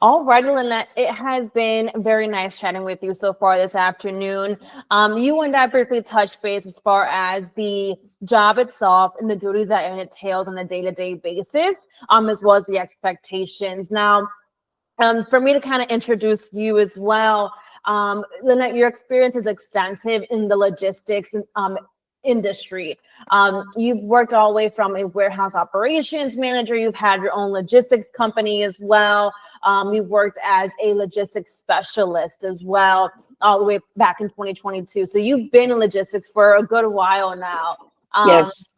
All righty, Lynette. It has been very nice chatting with you so far this afternoon. You and I briefly touched base as far as the job itself and the duties that it entails on a day-to-day basis, as well as the expectations. Now, for me to kind of introduce you as well, Lynette, your experience is extensive in the logistics industry. You've worked all the way from a warehouse operations manager. You've had your own logistics company as well. You've worked as a logistics specialist as well, all the way back in 2022. So you've been in logistics for a good while now. Yes,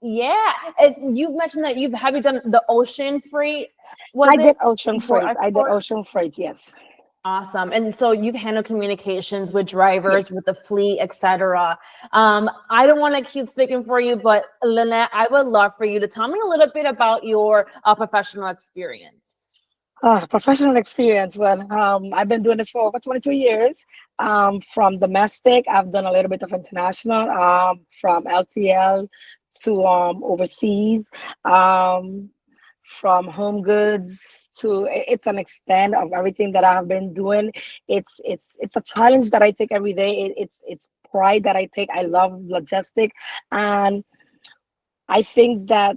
Yeah, and you've mentioned that have you done the ocean freight? Was I it did ocean import freight. I did export? ocean freight. Yes, Awesome. And so you've handled communications with drivers, yes. with the fleet, etc. I don't want to keep speaking for you, but Lynette, I would love for you to tell me a little bit about your professional experience. Professional experience. Well, I've been doing this for over 22 years. From domestic, I've done a little bit of international, from LTL to overseas, um, from home goods to it's an extent of everything that I have been doing. It's a challenge that I take every day. It's pride that I take. I love logistic, and I think that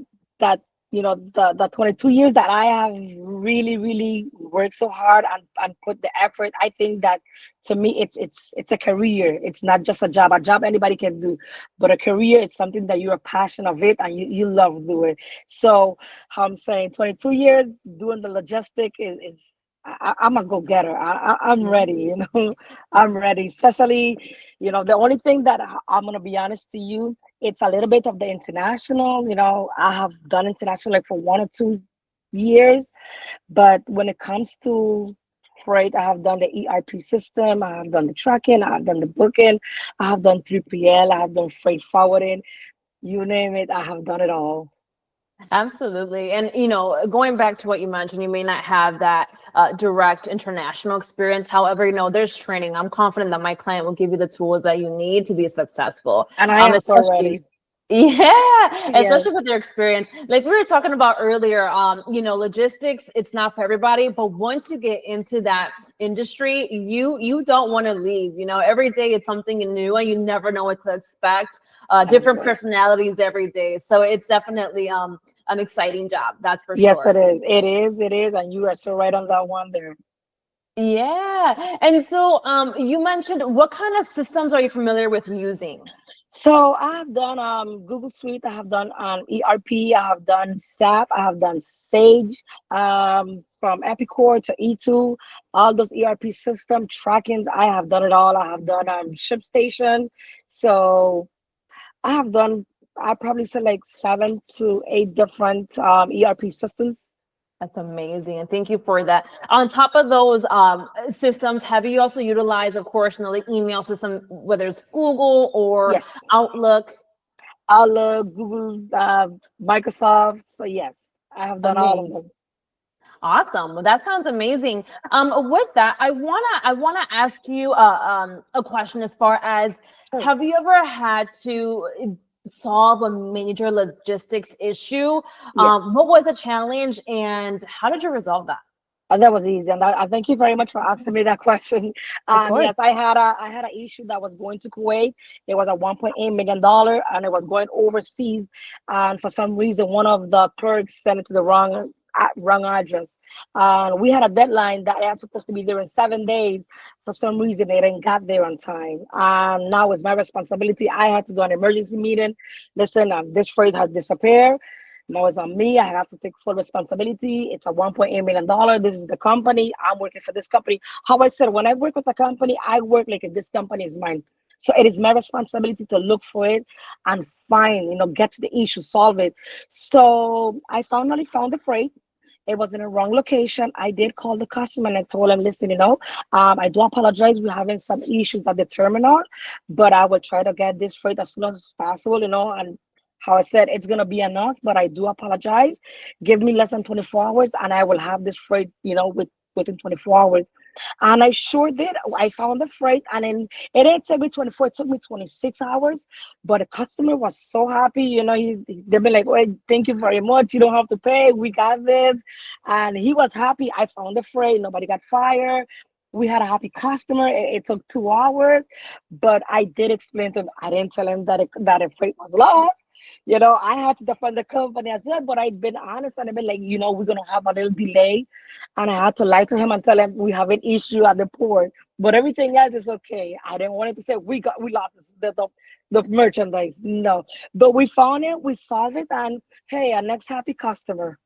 the 22 years that I have really worked so hard and put the effort. I think that to me it's a career. It's not just a job. A job anybody can do, but a career is something that you're passionate of it and you love doing. So how I'm saying 22 years doing the logistic is I'm a go-getter. I'm ready, I'm ready. Especially, the only thing that I'm gonna be honest to you, it's a little bit of the international. I have done international like for 1 or 2 years, but when it comes to freight, I have done the ERP system, I have done the tracking, I have done the booking, I have done 3PL, I have done freight forwarding, you name it, I have done it all. Absolutely. And, going back to what you mentioned, you may not have that direct international experience. However, there's training. I'm confident that my client will give you the tools that you need to be successful. And I am so Especially ready. Yeah, Yes, especially with your experience. Like we were talking about earlier, logistics, it's not for everybody, but once you get into that industry, you don't want to leave. Every day it's something new and you never know what to expect. Different personalities every day. So it's definitely an exciting job, that's for yes, sure. it is, and you are so right on that one there. Yeah. And so you mentioned, what kind of systems are you familiar with using? So I have done Google Suite, I have done ERP, I have done SAP, I have done Sage, from Epicor to E2, all those ERP system trackings, I have done it all. I have done ShipStation. So I have done, I probably said like 7 to 8 different ERP systems. That's amazing. And thank you for that. On top of those systems, have you also utilized, of course, the email system, whether it's Google or Yes, Outlook? Outlook, Google, Microsoft. So yes, I have done all of Amazing. them. Awesome. Well, that sounds amazing. With that, I wanna ask you a question as far as, Sure. have you ever had to solve a major logistics issue? Yes. What was the challenge and how did you resolve that? That was easy, and I thank you very much for asking me that question. Of course. Yes, I had an issue that was going to Kuwait. It was a $1.8 million, and it was going overseas. And for some reason, one of the clerks sent it to the wrong address. We had a deadline that it was supposed to be there in 7 days. For some reason, they didn't get there on time, and now it's my responsibility. I had to do an emergency meeting. Listen, this freight has disappeared. No, it's on me. I have to take full responsibility. It's a $1.8 million. This is the company. I'm working for this company. How I said, when I work with a company, I work like if this company is mine. So it is my responsibility to look for it and find, get to the issue, solve it. So I finally found the freight. It was in a wrong location. I did call the customer and I told him, listen, I do apologize. We're having some issues at the terminal, but I will try to get this freight as soon as possible, and how I said, it's gonna be enough, but I do apologize. Give me less than 24 hours, and I will have this freight, within 24 hours. And I sure did. I found the freight, and then it didn't take me 24, it took me 26 hours. But the customer was so happy. They've been like, "Oh, thank you very much. You don't have to pay. We got this." And he was happy. I found the freight. Nobody got fired. We had a happy customer. It took 2 hours, but I did explain to him. I didn't tell him that the freight was lost. I had to defend the company as well, but I'd been honest and I've been like, we're gonna have a little delay, and I had to lie to him and tell him we have an issue at the port, but everything else is okay. I didn't want it to say we lost the merchandise. No, but we found it, we solved it, and hey, our next happy customer.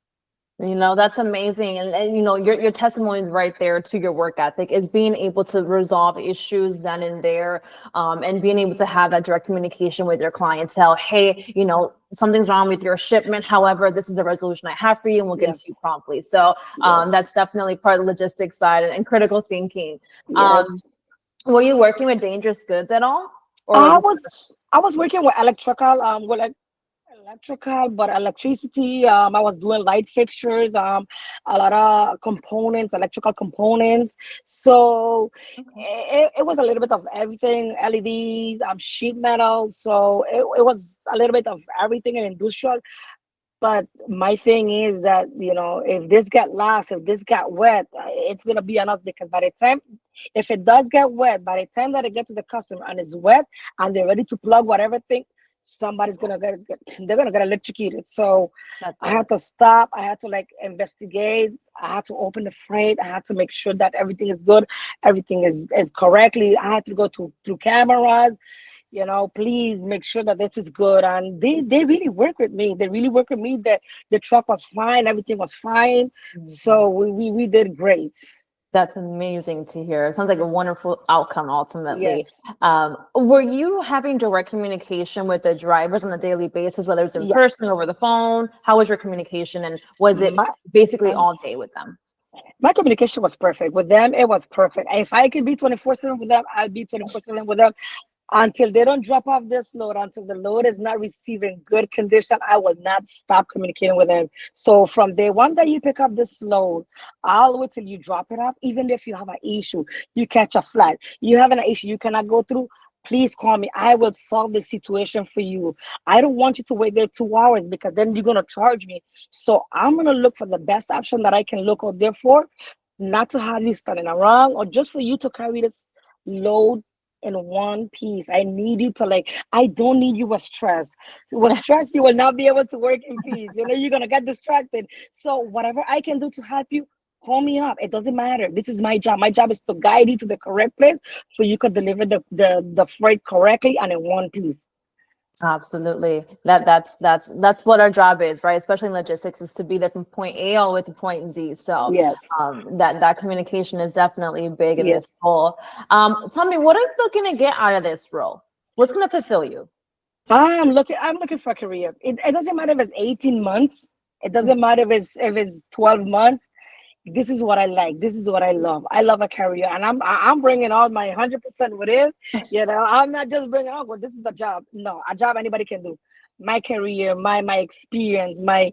That's amazing. And your testimony is right there to your work ethic, is being able to resolve issues then and there, and being able to have that direct communication with your clientele. Hey, something's wrong with your shipment. However, this is the resolution I have for you, and we'll get it to you promptly. So that's definitely part of the logistics side and critical thinking. Yes. Were you working with dangerous goods at all? Or I was working with electrical, but electricity. I was doing light fixtures, a lot of components, electrical components. So it was a little bit of everything, LEDs, sheet metal. So it was a little bit of everything in industrial. But my thing is that, if this get lost, if this got wet, it's going to be enough, because if it does get wet, by the time that it gets to the customer and it's wet and they're ready to plug whatever thing, somebody's going to they're going to get electrocuted. So I had to stop. I had to investigate. I had to open the freight. I had to make sure that everything is good. Everything is correctly. I had to go through cameras. Please make sure that this is good. And they really work with me. They really work with me. That the truck was fine. Everything was fine. So we did great. That's amazing to hear. It sounds like a wonderful outcome ultimately. Yes. Were you having direct communication with the drivers on a daily basis, whether it's in person, over the phone? How was your communication, and was it basically all day with them? My communication was perfect. With them, it was perfect. If I could be 24/7 with them, I'll be 24/7 with them. Until they don't drop off this load, until the load is not receiving good condition, I will not stop communicating with them. So from day one that you pick up this load, I'll wait till you drop it off. Even if you have an issue, you catch a flight, you have an issue you cannot go through, please call me. I will solve the situation for you. I don't want you to wait there 2 hours, because then you're going to charge me. So I'm going to look for the best option that I can look out there for, not to have you standing around, or just for you to carry this load in one piece. I need you to I don't need you with stress. With stress, you will not be able to work in peace. You're gonna get distracted. So whatever I can do to help you, call me up. It doesn't matter. This is my job. My job is to guide you to the correct place so you could deliver the freight correctly and in one piece. Absolutely. That's what our job is, right? Especially in logistics, is to be there from point A all the way to point Z. So yes, that communication is definitely big in this role. Tell me, what are you looking to get out of this role? What's going to fulfill you? I'm looking for a career. It doesn't matter if it's 18 months. It doesn't matter if it's 12 months. This is what I like. This is what I love. I love a career, and I'm bringing all my 100% with it. I'm not just bringing, oh, well, this is a job. No, a job anybody can do. My career, my experience, my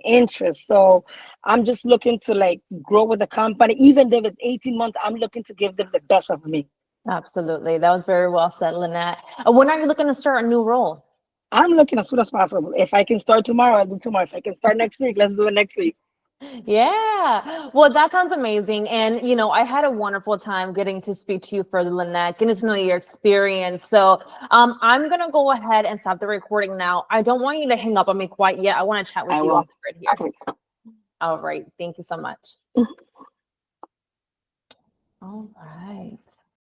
interest. So I'm just looking to grow with the company. Even if it's 18 months, I'm looking to give them the best of me. Absolutely. That was very well said, Lynette. When are you looking to start a new role? I'm looking as soon as possible. If I can start tomorrow, I'll do tomorrow. If I can start next week, let's do it next week. Yeah. Well, that sounds amazing. And, I had a wonderful time getting to speak to you further, Lynette, getting to know your experience. So I'm going to go ahead and stop the recording now. I don't want you to hang up on me quite yet. I want to chat with you off the grid here. Okay. All right. Thank you so much. All right.